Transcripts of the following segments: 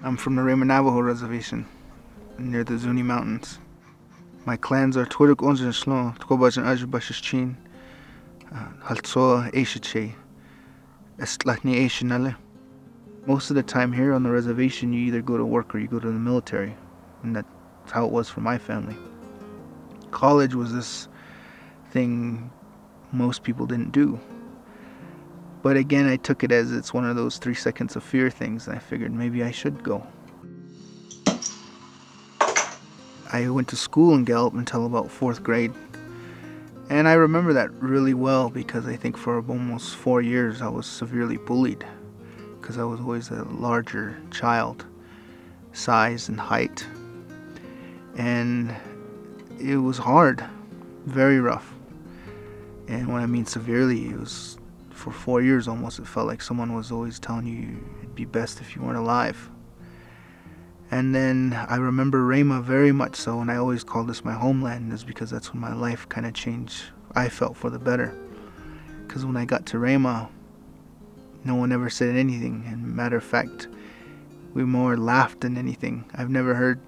I'm from the Ramah Navajo Reservation near the Zuni Mountains. My clans are Turuk Onjin Shlo, Tkobajan Ajubashichin, Haltsoa Aishiche, Estlachni Aishinale. Most of the time here on the reservation, you either go to work or you go to the military, and that's how it was for my family. College was this thing most people didn't do. But again, I took it as it's one of those 3 seconds of fear things, and I figured maybe I should go. I went to school in Gallup until about 4th grade. And I remember that really well because I think for almost 4 years I was severely bullied because I was always a larger child, size and height. And it was hard, very rough. And when I mean severely, it was for 4 years almost. It felt like someone was always telling you it'd be best if you weren't alive. And then I remember Ramah very much so, and I always call this my homeland, is because that's when my life kind of changed, I felt, for the better. Because when I got to Ramah, no one ever said anything, and matter of fact, we more laughed than anything. I've never heard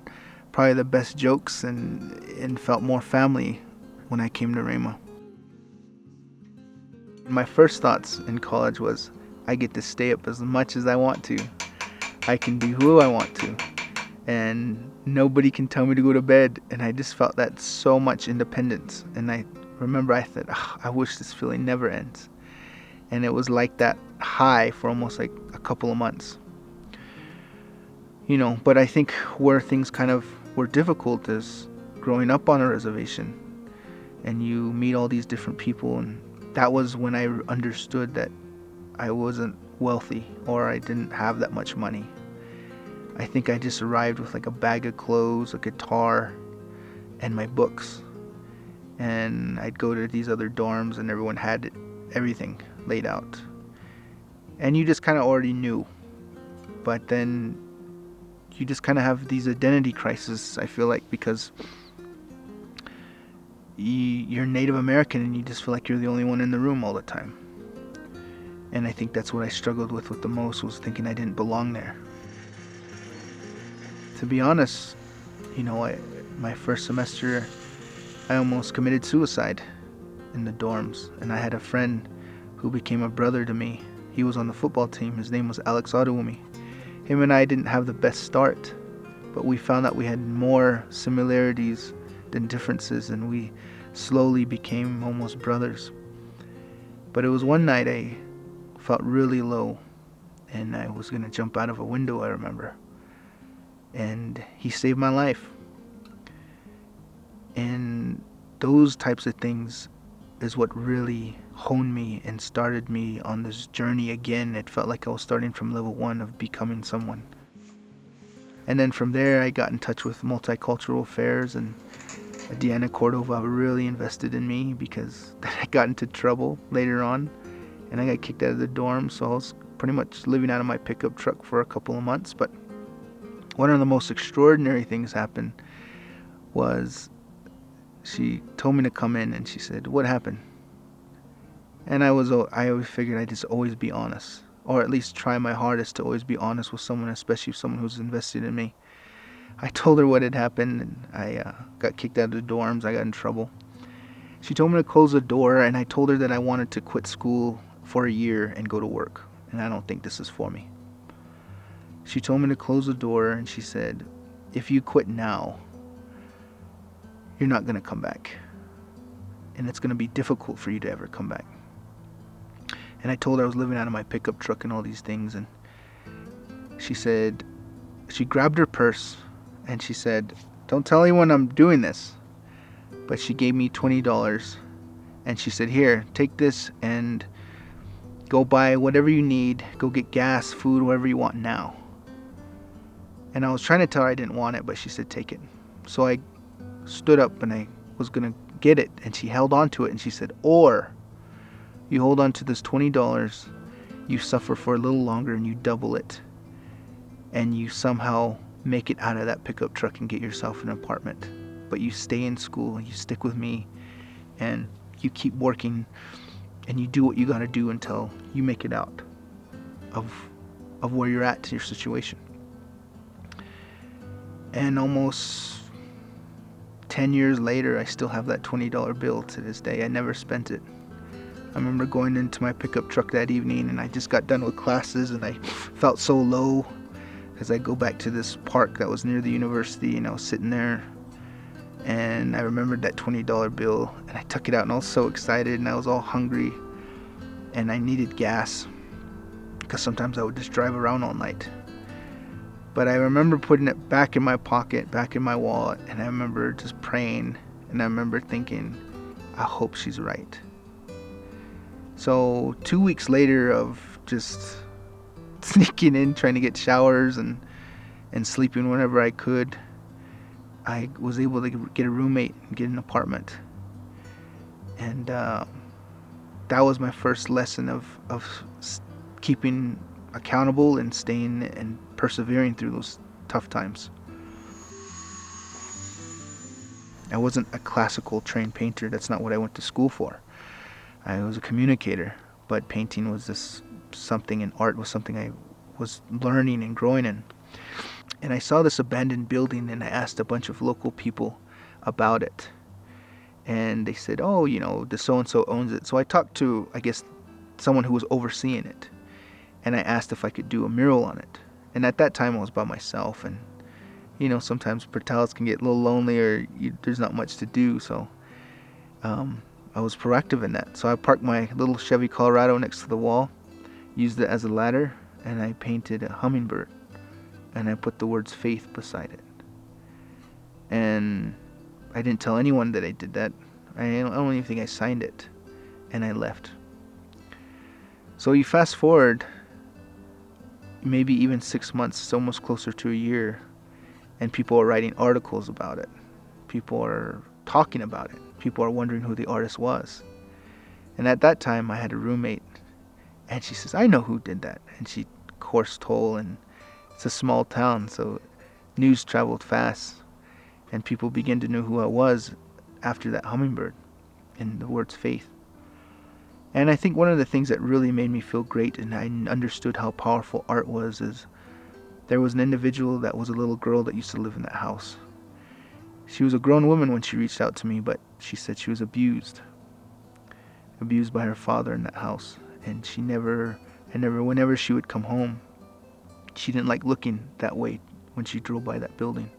probably the best jokes and felt more family when I came to Ramah. My first thoughts in college was, I get to stay up as much as I want to. I can be who I want to. And nobody can tell me to go to bed. And I just felt that so much independence. And I remember I thought, I wish this feeling never ends. And it was like that high for almost like a couple of months. But I think where things kind of were difficult is growing up on a reservation. And you meet all these different people. And that was when I understood that I wasn't wealthy or I didn't have that much money. I think I just arrived with like a bag of clothes, a guitar, and my books. And I'd go to these other dorms and everyone had everything laid out. And you just kind of already knew. But then you just kind of have these identity crises, I feel like, because you're Native American and you just feel like you're the only one in the room all the time. And I think that's what I struggled with the most, was thinking I didn't belong there. To be honest, my first semester, I almost committed suicide in the dorms. And I had a friend who became a brother to me. He was on the football team. His name was Alex Aduwumi. Him and I didn't have the best start, but we found out we had more similarities than differences, and we slowly became almost brothers. But it was one night I felt really low, and I was going to jump out of a window, I remember. And he saved my life. And those types of things is what really honed me and started me on this journey again. It felt like I was starting from level 1 of becoming someone. And then from there I got in touch with multicultural affairs, and Deanna Cordova really invested in me because I got into trouble later on and I got kicked out of the dorm, so I was pretty much living out of my pickup truck for a couple of months. But one of the most extraordinary things happened was she told me to come in and she said, "What happened?" And I always figured I'd just always be honest, or at least try my hardest to always be honest with someone, especially someone who's invested in me. I told her what had happened, and I got kicked out of the dorms. I got in trouble. She told me to close the door, and I told her that I wanted to quit school for a year and go to work, and I don't think this is for me. She told me to close the door, and she said, "If you quit now, you're not going to come back, and it's going to be difficult for you to ever come back." And I told her I was living out of my pickup truck and all these things, and she said, she grabbed her purse, and she said, "Don't tell anyone I'm doing this." But she gave me $20, and she said, "Here, take this and go buy whatever you need. Go get gas, food, whatever you want now." And I was trying to tell her I didn't want it, but she said, "Take it." So I stood up and I was going to get it, and she held on to it, and she said, "Or you hold on to this $20, you suffer for a little longer and you double it, and you somehow make it out of that pickup truck and get yourself an apartment. But you stay in school and you stick with me and you keep working and you do what you got to do until you make it out of where you're at to your situation." And almost 10 years later, I still have that $20 bill to this day. I never spent it. I remember going into my pickup truck that evening, and I just got done with classes, and I felt so low as I go back to this park that was near the university, and I was sitting there, and I remembered that $20 bill, and I took it out, and I was so excited, and I was all hungry, and I needed gas, because sometimes I would just drive around all night. But I remember putting it back in my pocket, back in my wallet, and I remember just praying, and I remember thinking, I hope she's right. So 2 weeks later of just sneaking in, trying to get showers and sleeping whenever I could, I was able to get a roommate and get an apartment. And that was my first lesson of keeping accountable and staying and persevering through those tough times. I wasn't a classical trained painter. That's not what I went to school for. I was a communicator, but painting was just something, and art was something I was learning and growing in. And I saw this abandoned building, and I asked a bunch of local people about it. And they said, oh, the so-and-so owns it. So I talked to, I guess, someone who was overseeing it. And I asked if I could do a mural on it. And at that time, I was by myself. And, sometimes Portales can get a little lonely, or there's not much to do. So I was proactive in that. So I parked my little Chevy Colorado next to the wall, used it as a ladder, and I painted a hummingbird. And I put the words faith beside it. And I didn't tell anyone that I did that. I don't even think I signed it. And I left. So you fast forward maybe even 6 months, it's almost closer to a year, and people are writing articles about it. People are talking about it. People are wondering who the artist was. And at that time, I had a roommate, and she says, I know who did that. And she, of course, told, and it's a small town, so news traveled fast, and people began to know who I was after that hummingbird and the words faith. And I think one of the things that really made me feel great, and I understood how powerful art was, is there was an individual that was a little girl that used to live in that house. She was a grown woman when she reached out to me, but she said she was abused by her father in that house. And whenever she would come home, she didn't like looking that way when she drove by that building.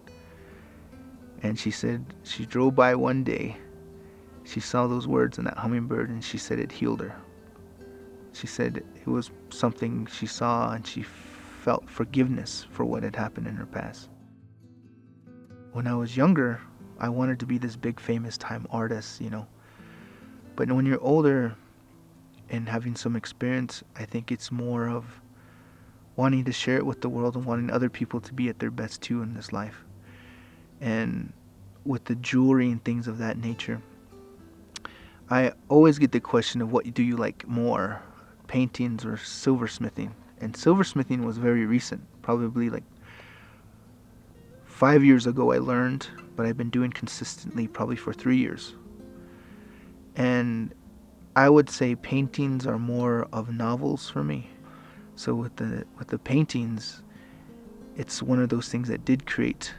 And she said she drove by one day, she saw those words in that hummingbird, and she said it healed her. She said it was something she saw, and she felt forgiveness for what had happened in her past. When I was younger, I wanted to be this big famous time artist, But when you're older and having some experience, I think it's more of wanting to share it with the world and wanting other people to be at their best too in this life. And with the jewelry and things of that nature, I always get the question of what do you like more, paintings or silversmithing? And silversmithing was very recent, probably like 5 years ago I learned, but I've been doing consistently probably for 3 years. And I would say paintings are more of novels for me. So with the paintings, it's one of those things that did create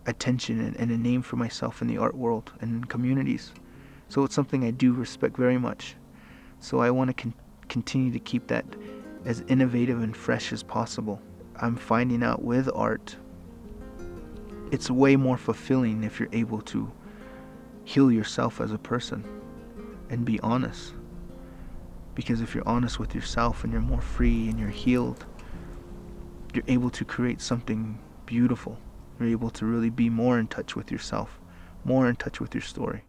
attention and a name for myself in the art world and in communities. So it's something I do respect very much. So I want to continue to keep that as innovative and fresh as possible. I'm finding out with art, it's way more fulfilling if you're able to heal yourself as a person and be honest. Because if you're honest with yourself and you're more free and you're healed, you're able to create something beautiful. You're able to really be more in touch with yourself, more in touch with your story.